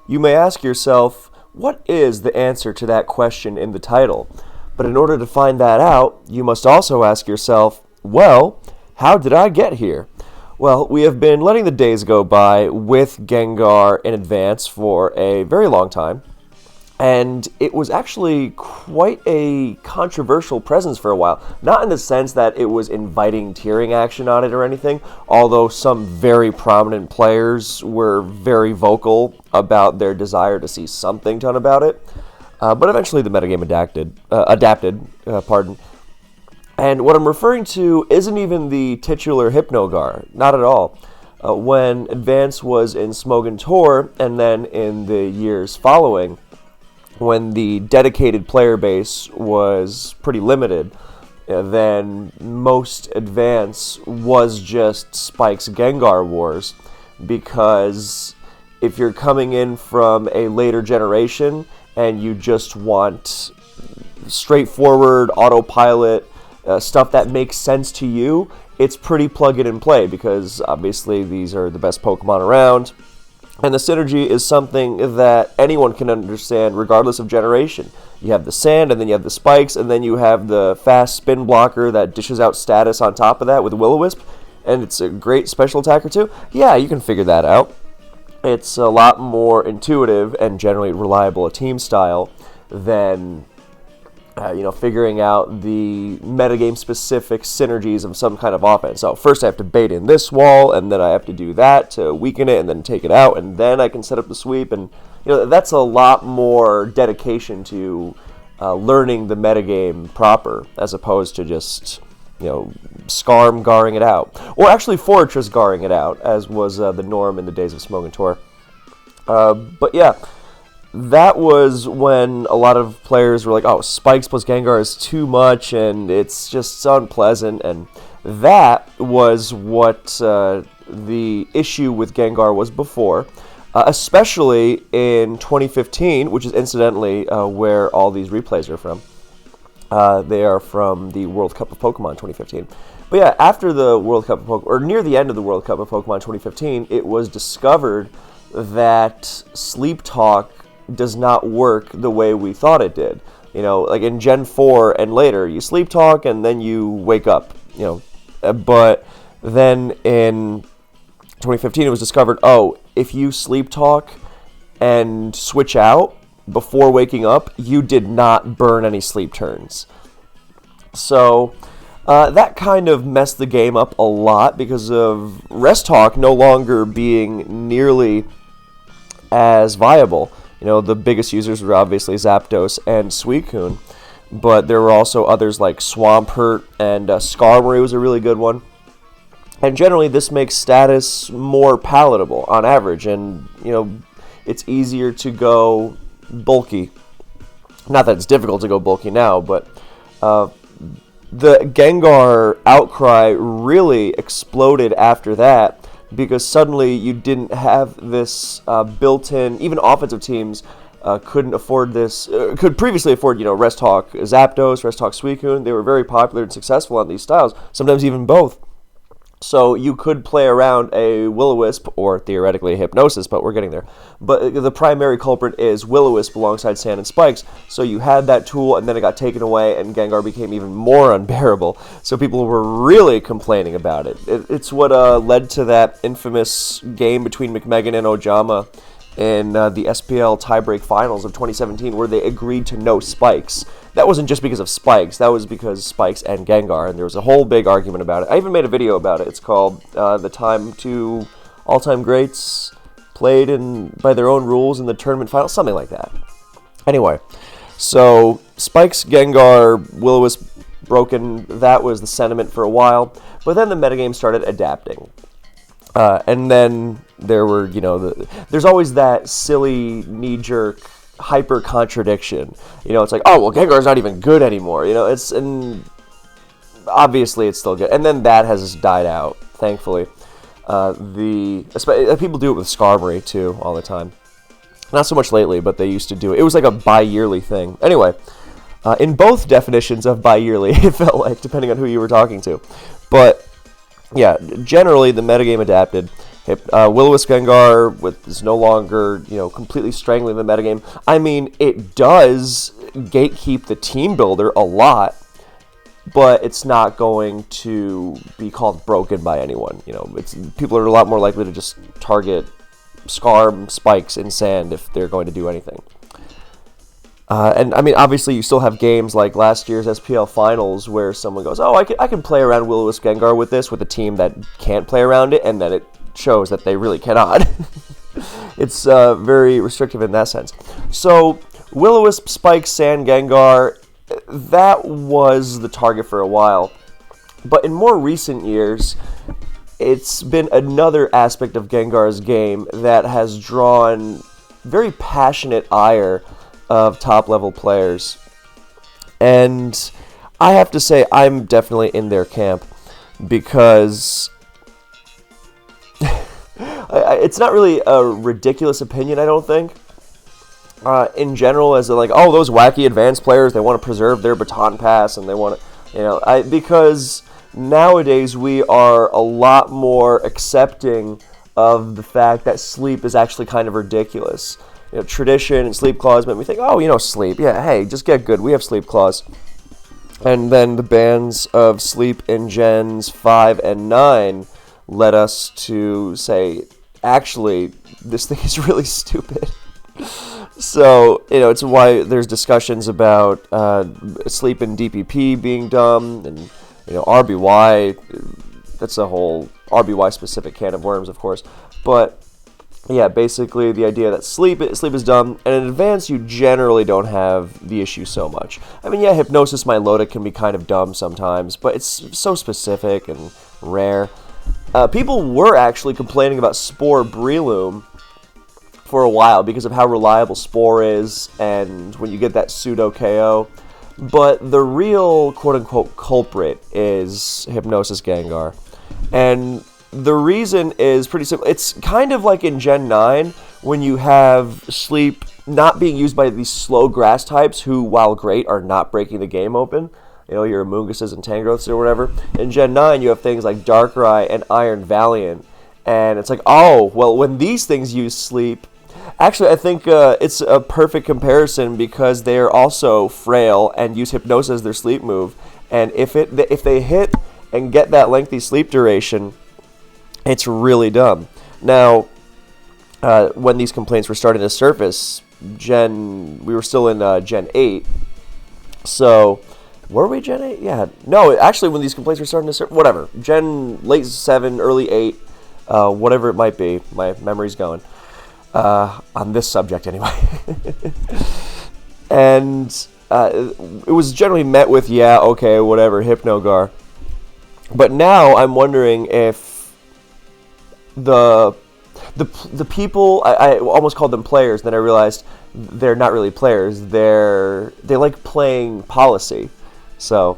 You may ask yourself, what is the answer to that question in the title? But in order to find that out, you must also ask yourself, well, how did I get here? Well, we have been letting the days go by with Gengar in advance for a very long time, and it was actually quite a controversial presence for a while. Not in the sense that it was inviting tiering action on it or anything, although some very prominent players were very vocal about their desire to see something done about it. But eventually the metagame adapted. And what I'm referring to isn't even the titular Hypnogar, not at all. When Advance was in Smogon Tour, and then in the years following, when the dedicated player base was pretty limited, then most Advance was just Spike's Gengar Wars, because if you're coming in from a later generation and you just want straightforward autopilot stuff that makes sense to you, it's pretty plug it and play, because obviously these are the best Pokemon around. And the synergy is something that anyone can understand regardless of generation. You have the sand, and then you have the spikes, and then you have the fast spin blocker that dishes out status on top of that with Will-O-Wisp, and it's a great special attacker too. Yeah, you can figure that out. It's a lot more intuitive and generally reliable a team style than figuring out the metagame-specific synergies of some kind of offense. So first I have to bait in this wall, and then I have to do that to weaken it, and then take it out, and then I can set up the sweep. And that's a lot more dedication to learning the metagame proper, as opposed to just Skarm-garring it out. Or actually Fortress-garring it out, as was the norm in the days of Smogon Tour. But yeah, that was when a lot of players were like, oh, Spikes plus Gengar is too much, and it's just so unpleasant. And that was what the issue with Gengar was before, especially in 2015, which is incidentally where all these replays are from. They are from the World Cup of Pokemon 2015. But yeah, after the World Cup of Pokemon, or near the end of the World Cup of Pokemon 2015, it was discovered that Sleep Talk does not work the way we thought it did. Like in Gen 4 and later, you sleep talk and then you wake up, But then in 2015, it was discovered, if you sleep talk and switch out before waking up, you did not burn any sleep turns. So that kind of messed the game up a lot because of Rest Talk no longer being nearly as viable. The biggest users were obviously Zapdos and Suicune, but there were also others like Swampert, and Skarmory was a really good one. And generally, this makes status more palatable on average, and it's easier to go bulky. Not that it's difficult to go bulky now, but the Gengar outcry really exploded after that, because suddenly you didn't have this built-in, even offensive teams couldn't afford this, could previously afford, Rest Talk Zapdos, Rest Talk Suicune. They were very popular and successful on these styles, sometimes even both. So you could play around a Will-O-Wisp, or theoretically Hypnosis, but we're getting there. But the primary culprit is Will-O-Wisp alongside Sand and Spikes. So you had that tool, and then it got taken away, and Gengar became even more unbearable. So people were really complaining about it. It's what led to that infamous game between McMegan and Ojama in the SPL tiebreak finals of 2017, where they agreed to no Spikes. That wasn't just because of Spikes, that was because Spikes and Gengar, and there was a whole big argument about it. I even made a video about it. It's called The Time to All-Time Greats Played by Their Own Rules in the Tournament Final, something like that. Anyway, so Spikes, Gengar, Will-O-Wisp broken, that was the sentiment for a while, but then the metagame started adapting. And then there were, there's always that silly knee-jerk hyper contradiction. It's like, oh, well, Gengar's not even good anymore. And obviously it's still good. And then that has died out, thankfully. People do it with Skarmory too all the time. Not so much lately, but they used to do it. It was like a bi-yearly thing. Anyway, in both definitions of bi-yearly, it felt like, depending on who you were talking to. But yeah, generally the metagame adapted, Will-O-Wisp Gengar is no longer, completely strangling the metagame. I mean, it does gatekeep the team builder a lot, but it's not going to be called broken by anyone. People are a lot more likely to just target Scarm spikes in sand if they're going to do anything. And I mean, obviously, you still have games like last year's SPL Finals where someone goes, "Oh, I can play around Will-O-Wisp Gengar with this," with a team that can't play around it, and then it shows that they really cannot. It's very restrictive in that sense. So, Will-O-Wisp Spike Sand Gengar, that was the target for a while. But in more recent years, it's been another aspect of Gengar's game that has drawn very passionate ire of top-level players. And I have to say, I'm definitely in their camp, because it's not really a ridiculous opinion, I don't think. In general, as like, oh, those wacky advanced players, they want to preserve their baton pass, and they want to, because nowadays we are a lot more accepting of the fact that sleep is actually kind of ridiculous. Tradition and sleep claws make me think, oh, sleep, yeah, hey, just get good, we have sleep claws. And then the bans of sleep in Gens 5 and 9 led us to say, actually, this thing is really stupid. So, it's why there's discussions about sleep and DPP being dumb, and, RBY, that's a whole RBY-specific can of worms, of course. But, yeah, basically the idea that sleep is dumb, and in advance you generally don't have the issue so much. I mean, yeah, Hypnosis Milotic can be kind of dumb sometimes, but it's so specific and rare. People were actually complaining about Spore Breloom for a while because of how reliable Spore is, and when you get that pseudo KO. But the real quote-unquote culprit is Hypnosis Gengar. And the reason is pretty simple. It's kind of like in Gen 9 when you have Sleep not being used by these slow grass types who, while great, are not breaking the game open. Your Amoonguses and Tangrowths or whatever. In Gen 9, you have things like Darkrai and Iron Valiant. And it's like, oh, well, when these things use Sleep... Actually, I think it's a perfect comparison because they are also frail and use Hypnosis as their sleep move. And if they hit and get that lengthy sleep duration, it's really dumb. Now, when these complaints were starting to surface, we were still in Gen 8. So, were we Gen 8? Yeah. No, actually, when these complaints were starting to surface, whatever. Late 7, early 8, whatever it might be. My memory's going. On this subject, anyway. And it was generally met with, yeah, okay, whatever, Hypnogar. But now I'm wondering if the people, I almost called them players, then I realized they're not really players. They like playing policy. So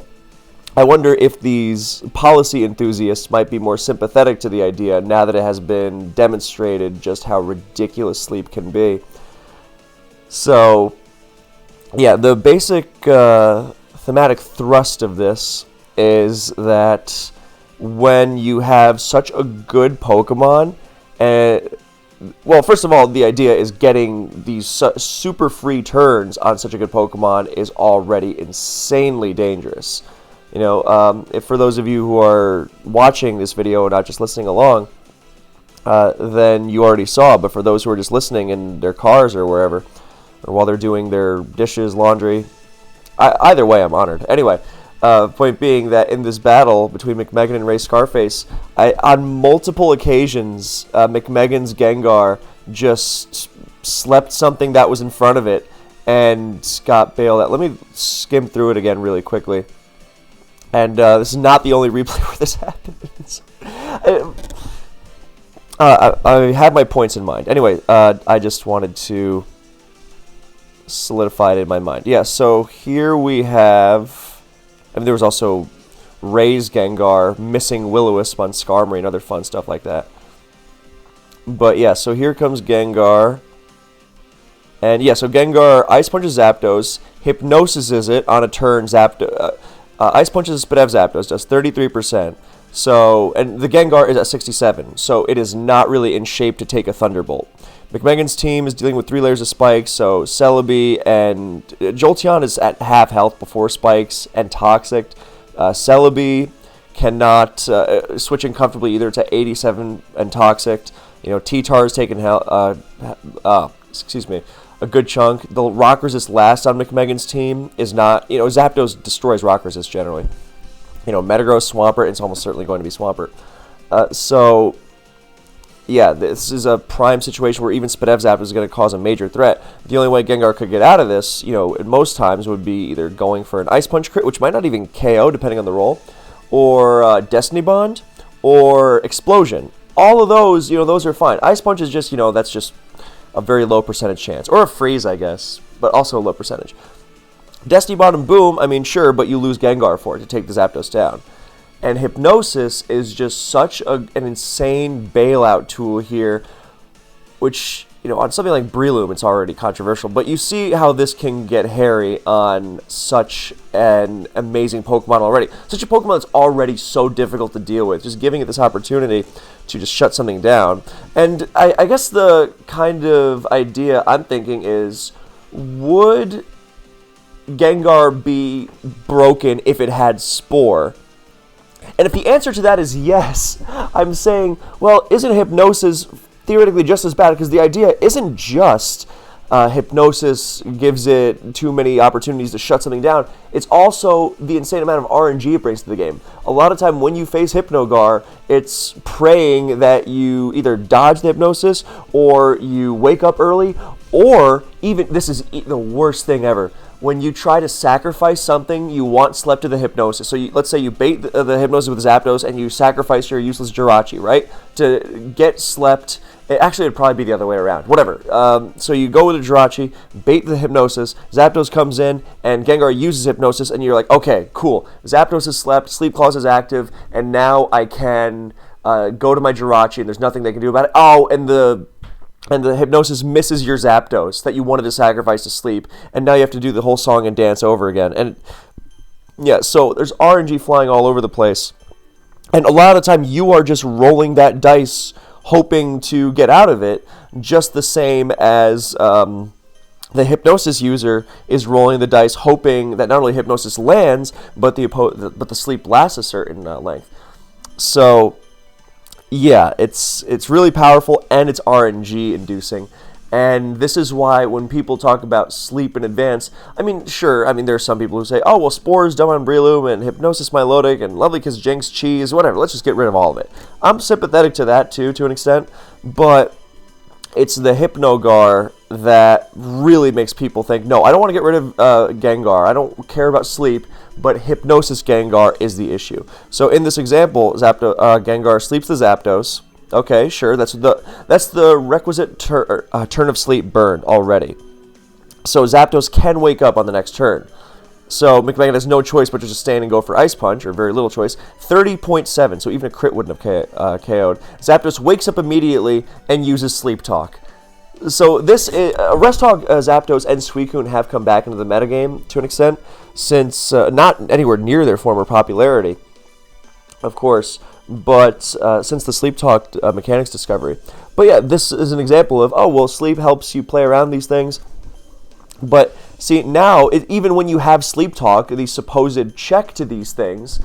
I wonder if these policy enthusiasts might be more sympathetic to the idea now that it has been demonstrated just how ridiculous sleep can be. So, yeah, the basic thematic thrust of this is that when you have such a good Pokemon, well, first of all, the idea is getting these super free turns on such a good Pokemon is already insanely dangerous. If for those of you who are watching this video and not just listening along, then you already saw. But for those who are just listening in their cars or wherever, or while they're doing their dishes, laundry, either way, I'm honored. Anyway, point being that in this battle between McMegan and Ray Scarface, on multiple occasions, McMegan's Gengar just slept something that was in front of it and got bailed out. Let me skim through it again really quickly. And this is not the only replay where this happens. I had my points in mind. Anyway, I just wanted to solidify it in my mind. Yeah, so here we have... I mean, there was also Ray's Gengar missing Will-O-Wisp on Skarmory and other fun stuff like that. But yeah, so here comes Gengar. And yeah, so Gengar Ice Punches Zapdos, Hypnosis is it on a turn. Ice Punches Spitav Zapdos, does 33%. So, and the Gengar is at 67, so it is not really in shape to take a Thunderbolt. McMegan's team is dealing with 3 layers of spikes, so Celebi and Jolteon is at half health before spikes and Toxic. Celebi cannot switching comfortably either to 87 and Toxic. T-Tar is taking a good chunk. The Rock Resist last on McMegan's team is not, Zapdos destroys Rock Resist generally. Metagross, Swampert, it's almost certainly going to be Swampert. Yeah, this is a prime situation where even Spadev Zapdos is going to cause a major threat. The only way Gengar could get out of this, at most times, would be either going for an Ice Punch crit, which might not even KO, depending on the roll, or Destiny Bond, or Explosion. All of those, those are fine. Ice Punch is just, that's just a very low percentage chance. Or a Freeze, I guess, but also a low percentage. Destiny Bond and Boom, I mean, sure, but you lose Gengar for it to take the Zapdos down. And Hypnosis is just such an insane bailout tool here, which, on something like Breloom, it's already controversial. But you see how this can get hairy on such an amazing Pokemon already. Such a Pokemon that's already so difficult to deal with. Just giving it this opportunity to just shut something down. And I guess the kind of idea I'm thinking is, would Gengar be broken if it had Spore? And if the answer to that is yes, I'm saying, well, isn't Hypnosis theoretically just as bad? Because the idea isn't just Hypnosis gives it too many opportunities to shut something down. It's also the insane amount of RNG it brings to the game. A lot of time when you face Hypnogar, it's praying that you either dodge the Hypnosis or you wake up early, or even, this is the worst thing ever, when you try to sacrifice something you want slept to the Hypnosis. So let's say you bait the Hypnosis with Zapdos and you sacrifice your useless Jirachi, right? To get slept. Actually, it'd probably be the other way around. Whatever. So you go with a Jirachi, bait the Hypnosis, Zapdos comes in, and Gengar uses Hypnosis, and you're like, okay, cool. Zapdos is slept, Sleep Clause is active, and now I can go to my Jirachi, and there's nothing they can do about it. Oh, and the Hypnosis misses your Zapdos that you wanted to sacrifice to sleep, and now you have to do the whole song and dance over again. And yeah, so there's RNG flying all over the place. And a lot of the time you are just rolling that dice hoping to get out of it, just the same as the Hypnosis user is rolling the dice hoping that not only Hypnosis lands, but the sleep lasts a certain length. So yeah, it's really powerful, and it's RNG inducing. And this is why when people talk about sleep in advance, I mean, sure, there are some people who say, oh, well, Spore's dumb on Breloom, and Hypnosis Milotic, and Lovely Kiss Jinx Cheese, whatever, let's just get rid of all of it. I'm sympathetic to that, too, to an extent, but it's the Hypnogar that really makes people think, no, I don't want to get rid of Gengar, I don't care about sleep, but Hypnosis Gengar is the issue. So in this example, Gengar sleeps the Zapdos. Okay, sure, that's the requisite turn of sleep burn already. So Zapdos can wake up on the next turn. So McMegan has no choice but to just stand and go for Ice Punch, or very little choice. 30.7, so even a crit wouldn't have KO'd. Zapdos wakes up immediately and uses Sleep Talk. So this Rest Hog, Zapdos, and Suicune have come back into the metagame to an extent, since not anywhere near their former popularity, of course, but since the Sleep Talk mechanics discovery. But yeah, this is an example of, oh, well, sleep helps you play around these things. But see, now, even when you have Sleep Talk, the supposed check to these things,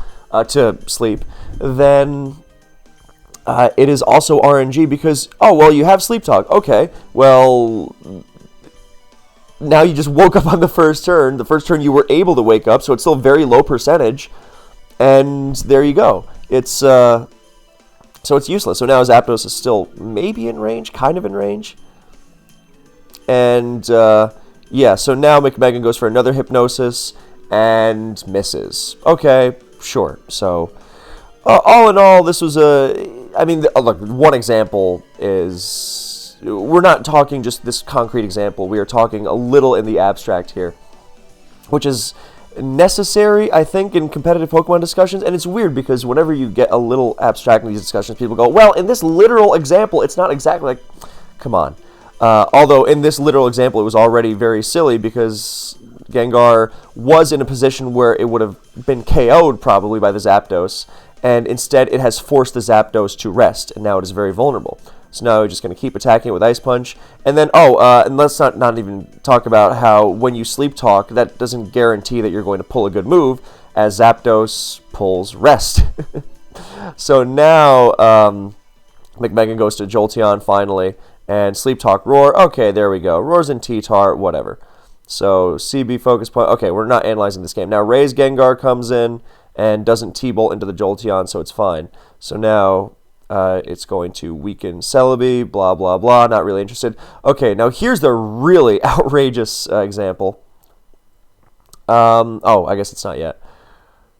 to sleep, then it is also RNG because, oh, well, you have Sleep Talk. Okay, well, now you just woke up on the first turn. The first turn you were able to wake up, so it's still a very low percentage. And there you go. It's so it's useless. So now Zapdos is still maybe in range, kind of in range. And yeah, so now McMegan goes for another Hypnosis and misses. Okay, sure. So all in all, this was look, one example is, we're not talking just this concrete example. We are talking a little in the abstract here, which is necessary, I think, in competitive Pokemon discussions. And it's weird because whenever you get a little abstract in these discussions, people go, well, in this literal example, it's not exactly like, come on. Although in this literal example, it was already very silly because Gengar was in a position where it would have been KO'd probably by the Zapdos, and instead it has forced the Zapdos to rest, and now it is very vulnerable. So now we're just going to keep attacking it with Ice Punch. And then, and let's not even talk about how when you Sleep Talk, that doesn't guarantee that you're going to pull a good move, as Zapdos pulls Rest. So now, McMegan goes to Jolteon finally, and Sleep Talk Roar. Okay, there we go. Roar's in T-Tar, whatever. So CB Focus Point. Okay, we're not analyzing this game. Now Ray's Gengar comes in and doesn't T-Bolt into the Jolteon, so it's fine. So now it's going to weaken Celebi, blah, blah, blah. Not really interested. Okay, now here's the really outrageous example. I guess it's not yet.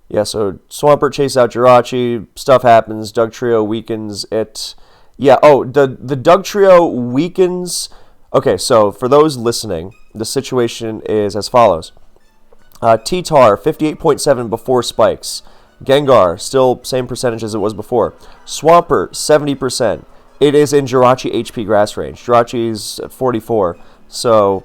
Yeah, so Swampert chases out Jirachi. Stuff happens. Dugtrio weakens it. Yeah, the Dugtrio weakens... Okay, so for those listening, the situation is as follows. T-Tar, 58.7 before spikes. Gengar, still same percentage as it was before. Swampert, 70%. It is in Jirachi HP grass range. Jirachi's at 44. So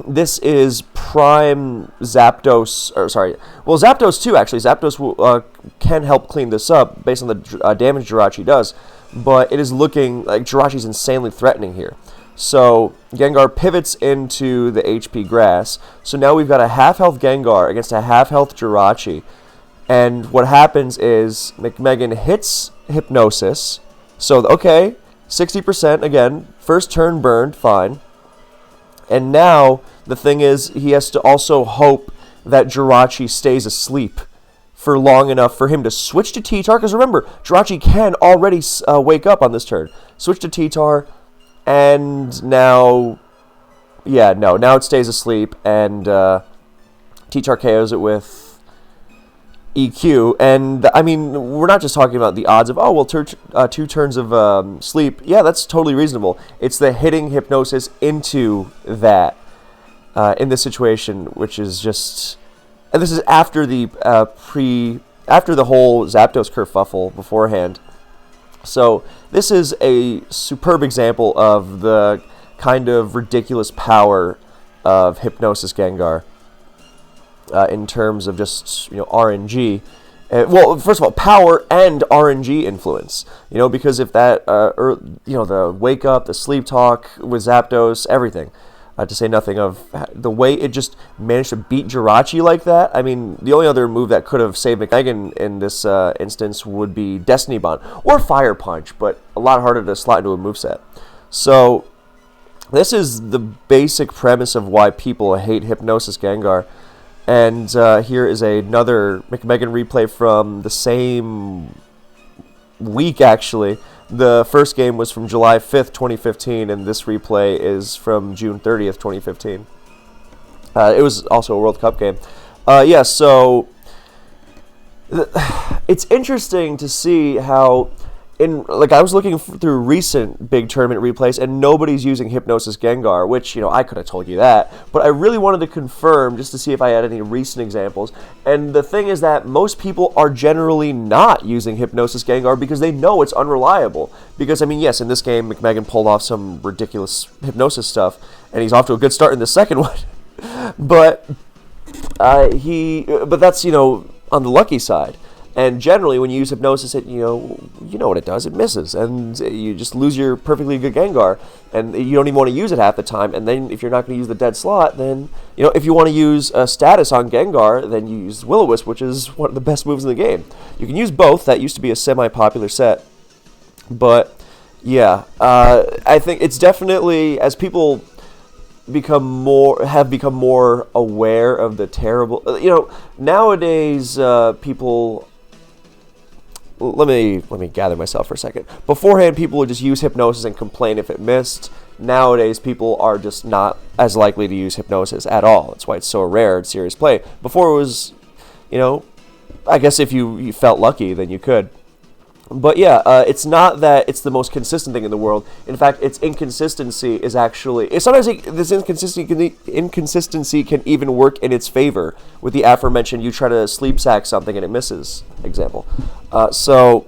this is prime Zapdos, Zapdos too, actually. Zapdos can help clean this up based on the damage Jirachi does. But it is looking like Jirachi's insanely threatening here. So Gengar pivots into the HP grass. So now we've got a half-health Gengar against a half-health Jirachi. And what happens is McMegan hits Hypnosis. So, okay, 60% again. First turn burned, fine. And now the thing is he has to also hope that Jirachi stays asleep for long enough for him to switch to T-Tar. Because remember, Jirachi can already wake up on this turn. Switch to T-Tar, and now... Yeah, no, now it stays asleep, and T-Tar KOs it with EQ, and I mean, we're not just talking about the odds of, 2 turns of sleep. Yeah, that's totally reasonable. It's the hitting Hypnosis into that in this situation, which is just, and this is after the after the whole Zapdos kerfuffle beforehand. So this is a superb example of the kind of ridiculous power of Hypnosis Gengar. In terms of just, RNG. Well, first of all, power and RNG influence. Because if that, the wake up, the sleep talk with Zapdos, everything. To say nothing of the way it just managed to beat Jirachi like that. I mean, the only other move that could have saved McMegan in this instance would be Destiny Bond or Fire Punch, but a lot harder to slot into a moveset. So this is the basic premise of why people hate Hypnosis Gengar. And here is another McMegan replay from the same week, actually. The first game was from July 5th, 2015, and this replay is from June 30th, 2015. It was also a World Cup game. So it's interesting to see how... I was looking through recent big tournament replays, and nobody's using Hypnosis Gengar, which, I could have told you that, but I really wanted to confirm just to see if I had any recent examples. And the thing is that most people are generally not using Hypnosis Gengar because they know it's unreliable. Because, yes, in this game, McMegan pulled off some ridiculous Hypnosis stuff, and he's off to a good start in the second one. But that's, on the lucky side. And generally, when you use Hypnosis, it you know what it does. It misses, and you just lose your perfectly good Gengar, and you don't even want to use it half the time. And then, if you're not going to use the dead slot, then if you want to use a status on Gengar, then you use Will-O-Wisp, which is one of the best moves in the game. You can use both. That used to be a semi-popular set, but yeah, I think it's definitely, as people have become more aware of the terrible. Nowadays people. Let me gather myself for a second. Beforehand, people would just use Hypnosis and complain if it missed. Nowadays, people are just not as likely to use Hypnosis at all. That's why it's so rare in serious play. Before it was, I guess if you felt lucky, then you could. But yeah, it's not that it's the most consistent thing in the world. In fact, its inconsistency is actually... Sometimes this inconsistency can even work in its favor. With the aforementioned, you try to sleep sack something and it misses example. So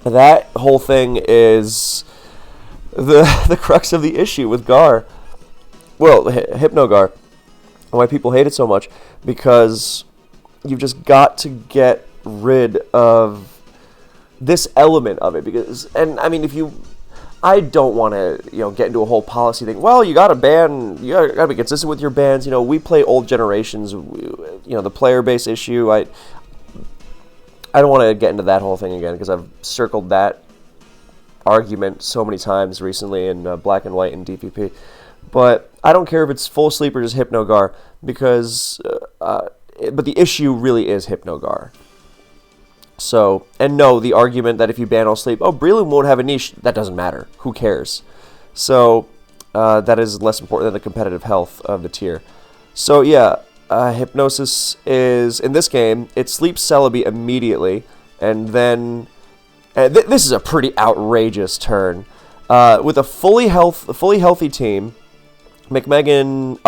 that whole thing is the crux of the issue with Gar. Well, Hypnogar. Why people hate it so much. Because you've just got to get rid of this element of it, because, and I mean, I don't want to, get into a whole policy thing. Well, you got to ban, you got to be consistent with your bans. We play old generations, the player base issue. I don't want to get into that whole thing again, because I've circled that argument so many times recently in Black and White and DPP. But I don't care if it's full sleep or just Hypnogar, because, but the issue really is Hypnogar. So, and no, the argument that if you ban all sleep, Breloom won't have a niche, that doesn't matter. Who cares? So, that is less important than the competitive health of the tier. So, yeah, Hypnosis is, in this game, it sleeps Celebi immediately, and then, this is a pretty outrageous turn. With a fully healthy team, McMegan,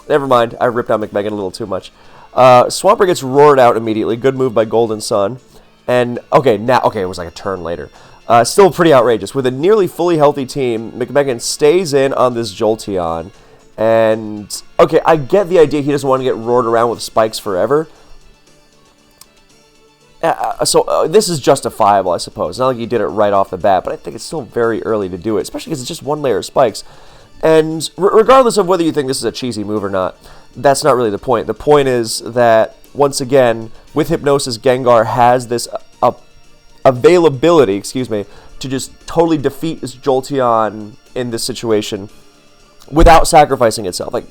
never mind, I ripped out McMegan a little too much. Swampert gets roared out immediately. Good move by Golden Sun. And, it was like a turn later. Still pretty outrageous. With a nearly fully healthy team, McMegan stays in on this Jolteon. And, I get the idea he doesn't want to get roared around with spikes forever. So this is justifiable, I suppose. It's not like he did it right off the bat, but I think it's still very early to do it, especially because it's just one layer of spikes. And regardless of whether you think this is a cheesy move or not, that's not really the point. The point is that, once again, with Hypnosis, Gengar has this availability, to just totally defeat his Jolteon in this situation without sacrificing itself. Like,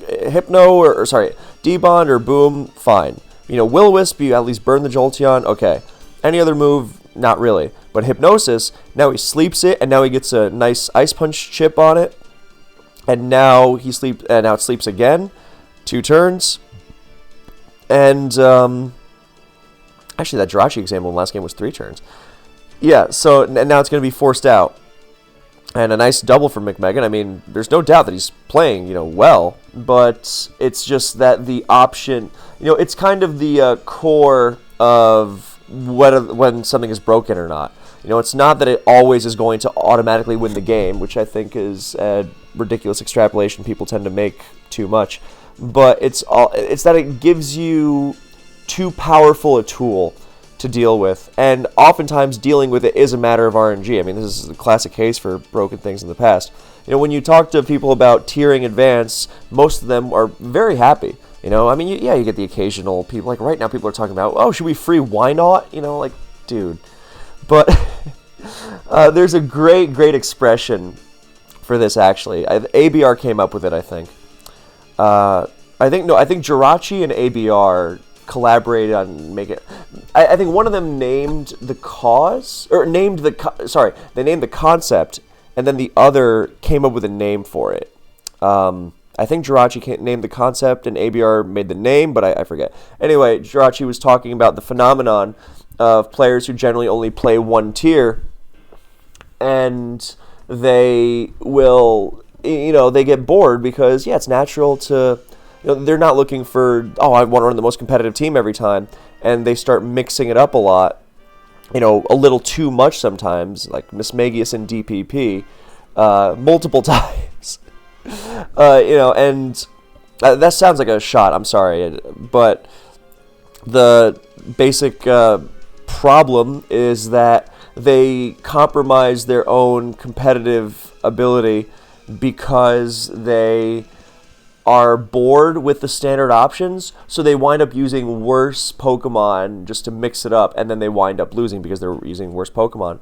D-Bond or Boom, fine. Will-O-Wisp, you at least burn the Jolteon, okay. Any other move, not really. But Hypnosis, now he sleeps it, and now he gets a nice Ice Punch chip on it. And now it sleeps again. 2 turns. And, actually, that Jirachi example in the last game was 3 turns. Yeah, so now it's going to be forced out. And a nice double for McMegan. I mean, there's no doubt that he's playing, well. But it's just that the option, it's kind of the core of when something is broken or not. It's not that it always is going to automatically win the game, which I think is a ridiculous extrapolation people tend to make too much. But it's that it gives you too powerful a tool to deal with, and oftentimes dealing with it is a matter of RNG. I mean, this is a classic case for broken things in the past. When you talk to people about tiering advance, most of them are very happy. I mean, you get the occasional people, like right now people are talking about, should we free Why Not? Like, dude. But there's a great expression for this, actually. ABR came up with it, I think. I think Jirachi and ABR collaborated on make it. I think one of them named the cause, or named they named the concept, and then the other came up with a name for it. I think Jirachi named the concept, and ABR made the name, but I forget. Anyway, Jirachi was talking about the phenomenon of players who generally only play one tier, and they will, they get bored because, it's natural to, they're not looking for, I want to run the most competitive team every time, and they start mixing it up a lot, a little too much sometimes, like Mismagius and DPP, multiple times. And that sounds like a shot, I'm sorry, but the basic problem is that they compromise their own competitive ability because they are bored with the standard options, so they wind up using worse Pokemon just to mix it up, and then they wind up losing because they're using worse Pokemon.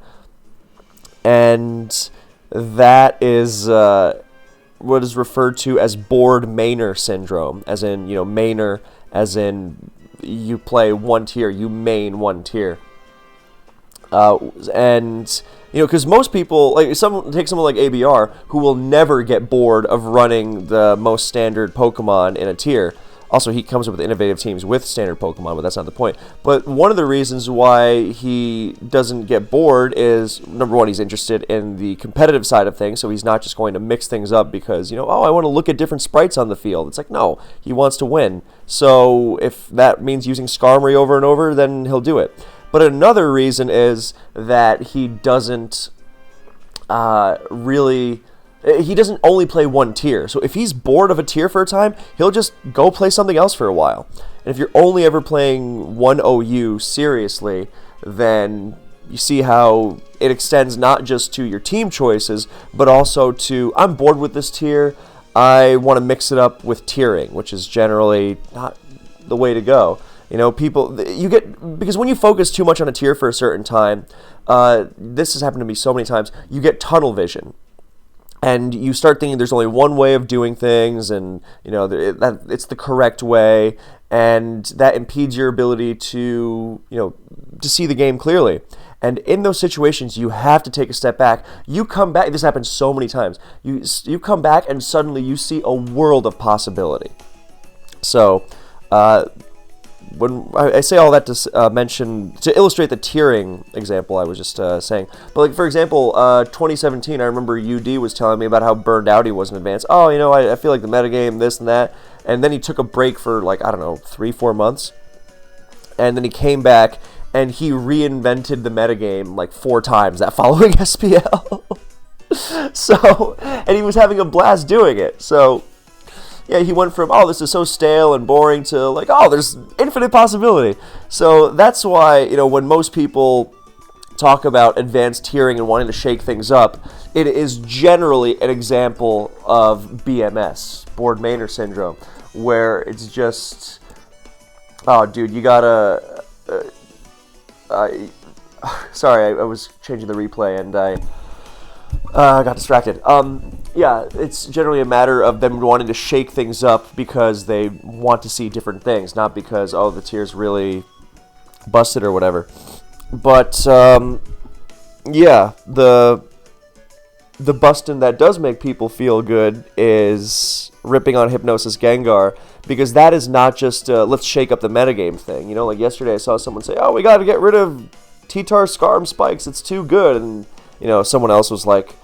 And that is what is referred to as bored mainer syndrome, as in, mainer, as in you play one tier, you main one tier. And, because most people, like, someone like ABR, who will never get bored of running the most standard Pokemon in a tier. Also, he comes up with innovative teams with standard Pokemon, but that's not the point. But one of the reasons why he doesn't get bored is, number one, he's interested in the competitive side of things, so he's not just going to mix things up because, I want to look at different sprites on the field. It's like, no, he wants to win. So if that means using Skarmory over and over, then he'll do it. But another reason is that he doesn't he doesn't only play one tier. So if he's bored of a tier for a time, he'll just go play something else for a while. And if you're only ever playing one OU seriously, then you see how it extends not just to your team choices, but also to, I'm bored with this tier, I want to mix it up with tiering, which is generally not the way to go. You know, because when you focus too much on a tier for a certain time, this has happened to me so many times, you get tunnel vision. And you start thinking there's only one way of doing things, and that it's the correct way, and that impedes your ability to see the game clearly. And in those situations, you have to take a step back. You come back. This happens so many times. You come back, and suddenly you see a world of possibility. So, when I say all that to illustrate the tiering example I was just saying, but like for example, 2017, I remember UD was telling me about how burned out he was in advance. Oh, I feel like the metagame, this and that, and then he took a break for 3-4 months, and then he came back and he reinvented the metagame 4 times that following SPL. And he was having a blast doing it. So. Yeah, he went from, this is so stale and boring to there's infinite possibility. So that's why, when most people talk about advanced tiering and wanting to shake things up, it is generally an example of BMS, Board Mainer Syndrome, where it's just, dude, you gotta, sorry, I was changing the replay and I got distracted. Yeah, it's generally a matter of them wanting to shake things up because they want to see different things, not because, the tier's really busted or whatever. But, yeah, the bustin' that does make people feel good is ripping on Hypnosis Gengar, because that is not just let's shake up the metagame thing. Like yesterday I saw someone say, we gotta get rid of T-Tar Scarm Spikes, it's too good, and, someone else was like,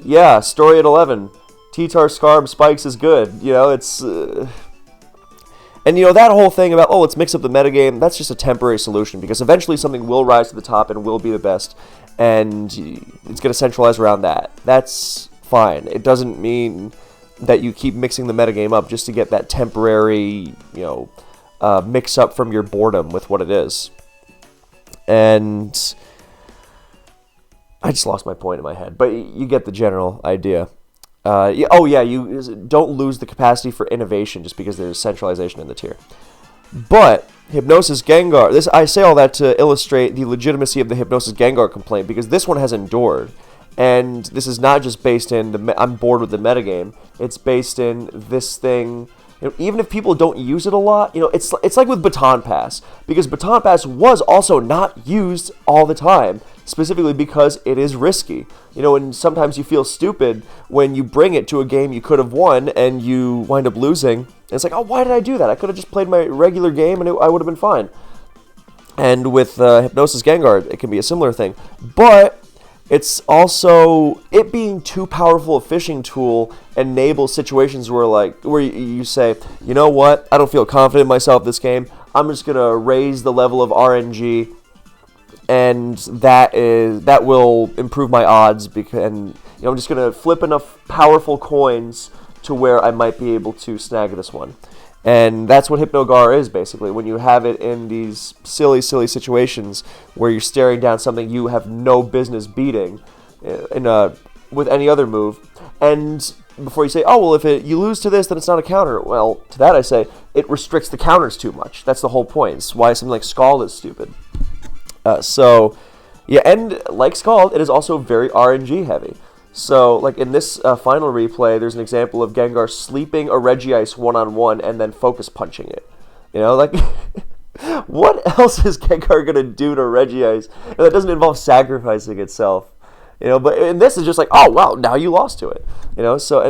yeah, story at 11. T-Tar Scarb Spikes is good. It's... And, that whole thing about, let's mix up the metagame, that's just a temporary solution, because eventually something will rise to the top and will be the best, and it's going to centralize around that. That's fine. It doesn't mean that you keep mixing the metagame up just to get that temporary, mix-up from your boredom with what it is. And... I just lost my point in my head, but you get the general idea. You don't lose the capacity for innovation just because there's centralization in the tier. But Hypnosis Gengar, I say all that to illustrate the legitimacy of the Hypnosis Gengar complaint, because this one has endured. And this is not just based in I'm bored with the metagame. It's based in this thing. Even if people don't use it a lot, it's like with Baton Pass, because Baton Pass was also not used all the time, specifically because it is risky. And sometimes you feel stupid when you bring it to a game you could have won and you wind up losing. And it's like, why did I do that? I could have just played my regular game and I would have been fine. And with Hypnosis Gengar, it can be a similar thing. But it's also, it being too powerful a fishing tool enables situations where you say, you know what, I don't feel confident in myself this game, I'm just going to raise the level of RNG, and that will improve my odds, and I'm just going to flip enough powerful coins to where I might be able to snag this one. And that's what Hypnogar is, basically, when you have it in these silly, silly situations where you're staring down something you have no business beating with any other move. And before you say, if you lose to this, then it's not a counter. Well, to that I say, it restricts the counters too much. That's the whole point. It's why something like Scald is stupid. And like Scald, it is also very RNG heavy. So, in this final replay, there's an example of Gengar sleeping a Regice one-on-one and then focus punching it. What else is Gengar going to do to Regice? That doesn't involve sacrificing itself. But in this is just now you lost to it. So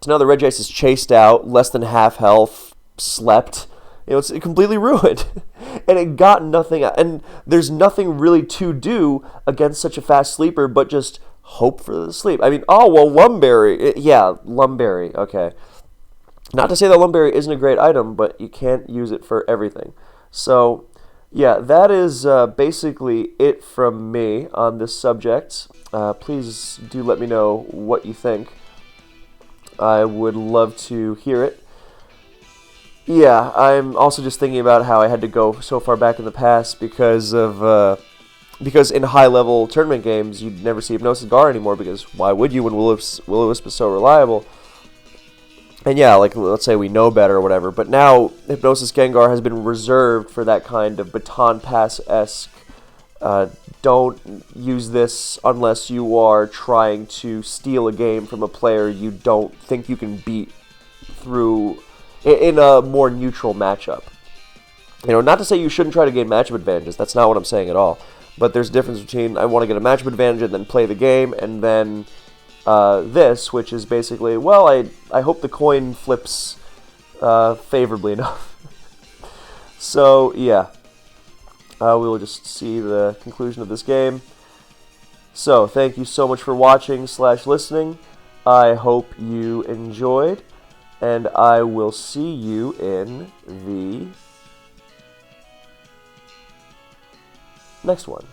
now the Regice is chased out, less than half health, slept. It's completely ruined. And it got nothing out. And there's nothing really to do against such a fast sleeper but just hope for the sleep. Lumberry. Yeah, Lumberry. Okay. Not to say that Lumberry isn't a great item, but you can't use it for everything. So, yeah, that is basically it from me on this subject. Please do let me know what you think. I would love to hear it. Yeah, I'm also just thinking about how I had to go so far back in the past because of because in high-level tournament games, you'd never see Hypnosis Gar anymore, because why would you when Will-O-Wisp is so reliable? And yeah, like, let's say we know better or whatever, but now Hypnosis Gengar has been reserved for that kind of baton pass-esque, don't use this unless you are trying to steal a game from a player you don't think you can beat through, in a more neutral matchup. You know, not to say you shouldn't try to gain matchup advantages, that's not what I'm saying at all. But there's a difference between I want to get a matchup advantage and then play the game, and then this, which is basically, well, I hope the coin flips favorably enough. So, yeah. We will just see the conclusion of this game. So, thank you so much for watching / listening. I hope you enjoyed, and I will see you in the next one.